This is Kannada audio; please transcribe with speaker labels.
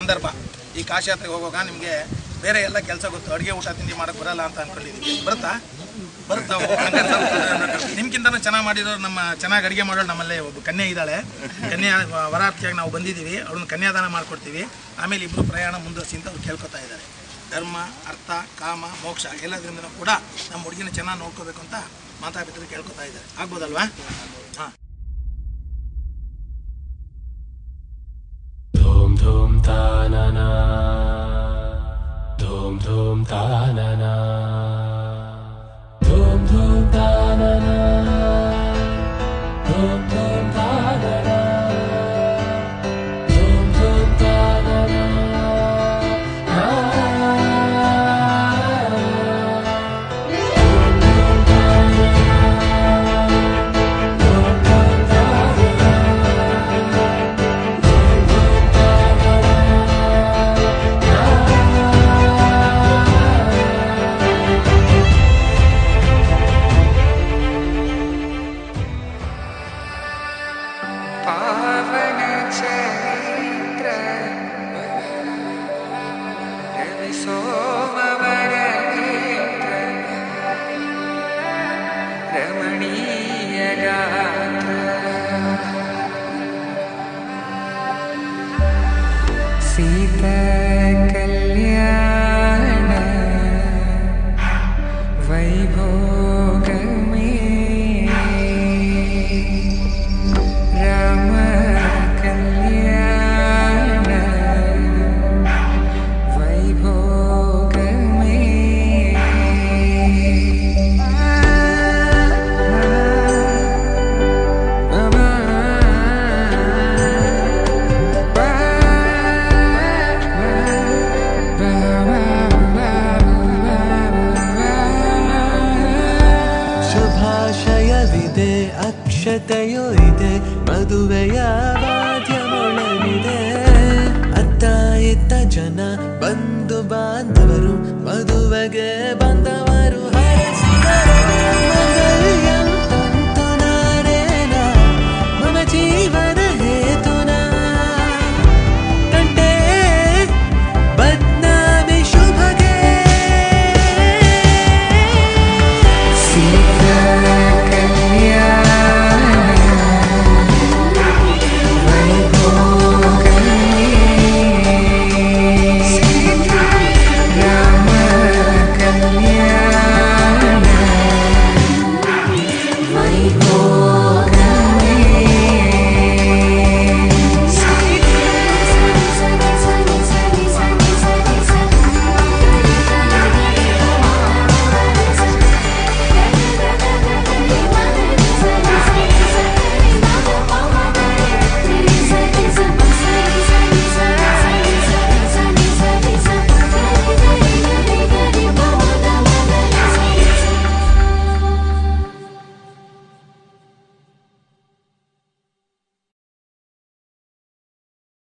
Speaker 1: ಸಂದರ್ಭ. ಈ ಕಾಶಿ ಯಾತ್ರೆಗೆ ಹೋಗುವಾಗ ನಿಮಗೆ ಬೇರೆ ಎಲ್ಲ ಕೆಲಸ ಗೊತ್ತು, ಅಡುಗೆ ಊಟ ತಿಂಡಿ ಮಾಡೋಕ್ಕೆ ಬರಲ್ಲ ಅಂತ ಅಂದ್ಕೊಂಡಿದ್ದೀವಿ. ಬರುತ್ತಾ ನಿಮ್ಗಿಂತನೂ ಚೆನ್ನಾಗಿ ಮಾಡಿರೋರು ನಮ್ಮ ಚೆನ್ನಾಗಿ ಅಡುಗೆ ಮಾಡೋರು ನಮ್ಮಲ್ಲೇ ಒಬ್ಬ ಕನ್ಯೆ ಇದ್ದಾಳೆ. ಕನ್ಯಾ ವರಾರ್ಥಿಯಾಗಿ ನಾವು ಬಂದಿದ್ದೀವಿ, ಅವ್ರನ್ನ ಕನ್ಯಾದಾನ ಮಾಡಿಕೊಡ್ತೀವಿ. ಆಮೇಲೆ ಇಬ್ಬರು ಪ್ರಯಾಣ ಮುಂದುವರಿಸಿ ಅಂತ ಅವ್ರು ಕೇಳ್ಕೊತಾ ಇದ್ದಾರೆ. ಧರ್ಮ, ಅರ್ಥ, ಕಾಮ, ಮೋಕ್ಷ ಎಲ್ಲದರಿಂದ ಕೂಡ ನಮ್ಮ ಹುಡುಗಿನ ಚೆನ್ನಾಗಿ ನೋಡ್ಕೋಬೇಕು ಅಂತ ಮಾತಾಪಿತರು ಕೇಳ್ಕೊತಾ ಇದ್ದಾರೆ. ಆಗ್ಬೋದಲ್ವಾ? ಹಾಂ.
Speaker 2: ಧೂಮ್ ಧೂಮ್ ತಾನನ ಧೂಮ್ ಧೂಮ್ ತಾನನ ಧೂಮ್ ಧೂಮ್ ತಾನನ ಧೂಮ್ ಧೂಮ್ ತಾನನ ಧೂಮ್ ಧೂಮ್ ತಾನನ
Speaker 3: सीता कल्याण वैभोग में राम कल्याण वैभोग में
Speaker 4: ಶುಭಾಶಯವಿದೆ, ಅಕ್ಷತೆಯೂ ಇದೆ, ಮದುವೆಯ ವಾದ್ಯ ಮೊಳಗಿದೆ. ಅತ್ತ ಇತ್ತ ಜನ ಬಂಧು ಬಾಂಧವರು ಮದುವೆಗೆ